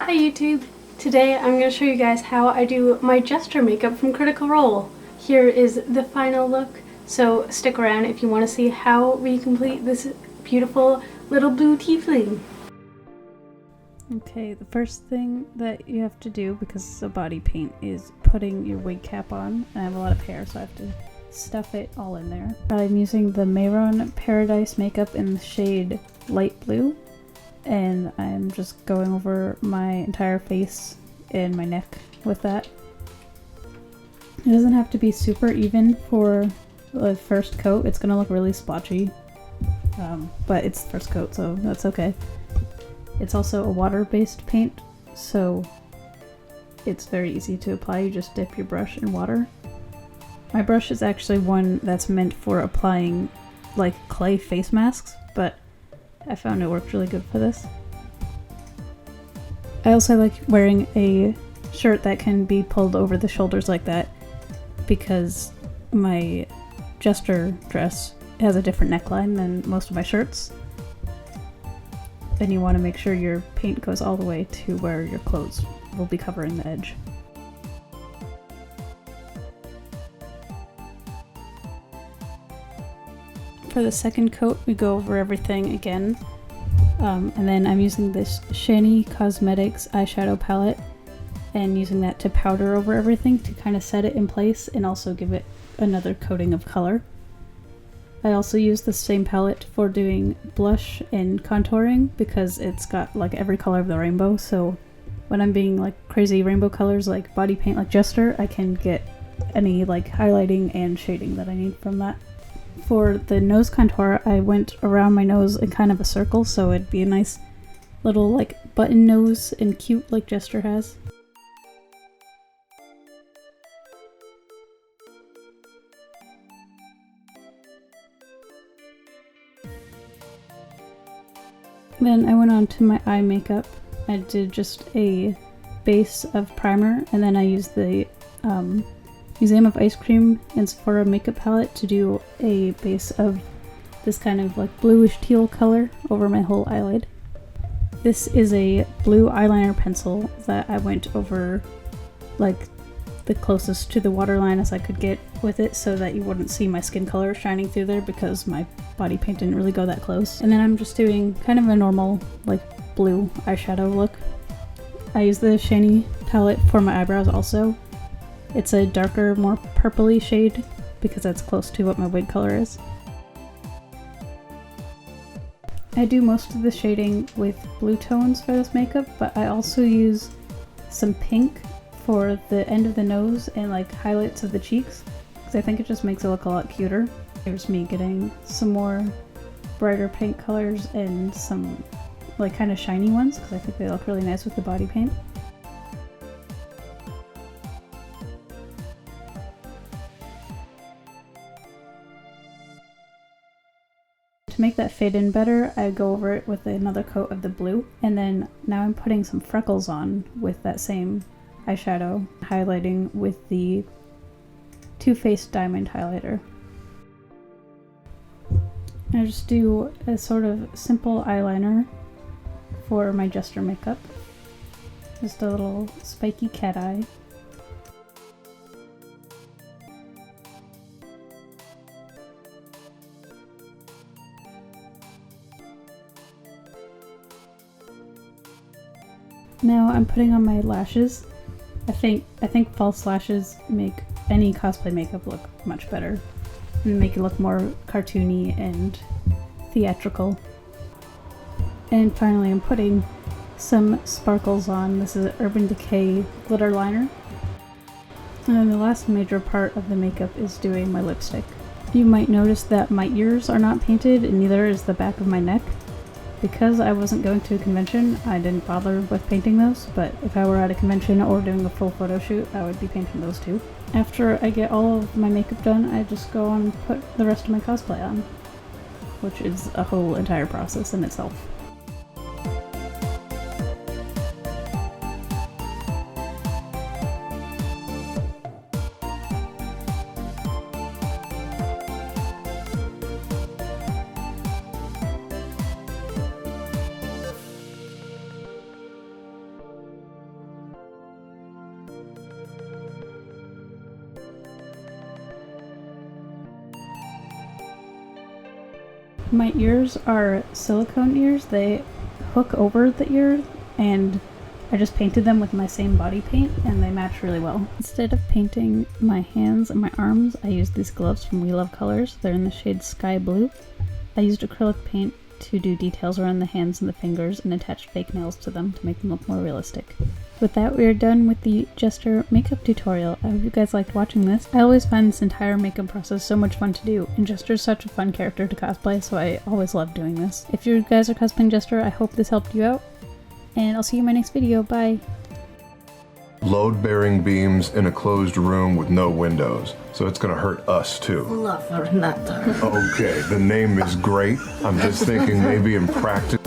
Hi YouTube! Today I'm going to show you guys how I do my Jester makeup from Critical Role. Here is the final look, so stick around if you want to see how we complete this beautiful little blue tiefling. Okay, the first thing that you have to do, because it's a body paint, is putting your wig cap on. I have a lot of hair, so I have to stuff it all in there. I'm using the Mehron Paradise makeup in the shade Light Blue. And I'm just going over my entire face and my neck with that. It doesn't have to be super even for the first coat. It's gonna look really splotchy, but it's the first coat, so that's okay. It's also a water-based paint, so it's very easy to apply. You just dip your brush in water. My brush is actually one that's meant for applying like clay face masks, but I found it worked really good for this. I also like wearing a shirt that can be pulled over the shoulders like that because my Jester dress has a different neckline than most of my shirts. And you want to make sure your paint goes all the way to where your clothes will be covering the edge. For the second coat, we go over everything again, and then I'm using this Shany Cosmetics eyeshadow palette and using that to powder over everything to kind of set it in place and also give it another coating of color. I also use the same palette for doing blush and contouring because it's got like every color of the rainbow, so when I'm being like crazy rainbow colors like body paint like Jester, I can get any like highlighting and shading that I need from that. For the nose contour, I went around my nose in kind of a circle, so it'd be a nice little like button nose and cute like Jester has. Then I went on to my eye makeup. I did just a base of primer, and then I used the Museum of Ice Cream and Sephora makeup palette to do a base of this kind of like bluish teal color over my whole eyelid. This is a blue eyeliner pencil that I went over like the closest to the waterline as I could get with it so that you wouldn't see my skin color shining through there because my body paint didn't really go that close. And then I'm just doing kind of a normal like blue eyeshadow look. I use the Shany palette for my eyebrows also. It's a darker, more purpley shade because that's close to what my wig color is. I do most of the shading with blue tones for this makeup, but I also use some pink for the end of the nose and like highlights of the cheeks because I think it just makes it look a lot cuter. Here's me getting some more brighter pink colors and some like kind of shiny ones because I think they look really nice with the body paint. To make that fade in better, I go over it with another coat of the blue, and then now I'm putting some freckles on with that same eyeshadow, highlighting with the Too Faced Diamond highlighter. I just do a sort of simple eyeliner for my Jester makeup. Just a little spiky cat eye. Now I'm putting on my lashes. I think false lashes make any cosplay makeup look much better and make it look more cartoony and theatrical. And finally I'm putting some sparkles on. This is Urban Decay glitter liner. And then the last major part of the makeup is doing my lipstick. You might notice that my ears are not painted and neither is the back of my neck. Because I wasn't going to a convention, I didn't bother with painting those, but if I were at a convention or doing a full photo shoot, I would be painting those too. After I get all of my makeup done, I just go and put the rest of my cosplay on, which is a whole entire process in itself. My ears are silicone ears. They hook over the ear, and I just painted them with my same body paint, and they match really well. Instead of painting my hands and my arms, I used these gloves from We Love Colors. They're in the shade Sky Blue. I used acrylic paint to do details around the hands and the fingers and attached fake nails to them to make them look more realistic. With that, we are done with the Jester makeup tutorial. I hope you guys liked watching this. I always find this entire makeup process so much fun to do, and Jester's such a fun character to cosplay, so I always love doing this. If you guys are cosplaying Jester, I hope this helped you out, and I'll see you in my next video. Bye! Load-bearing beams in a closed room with no windows, so it's gonna hurt us too. Lover, not Okay, the name is great. I'm just thinking maybe in practice.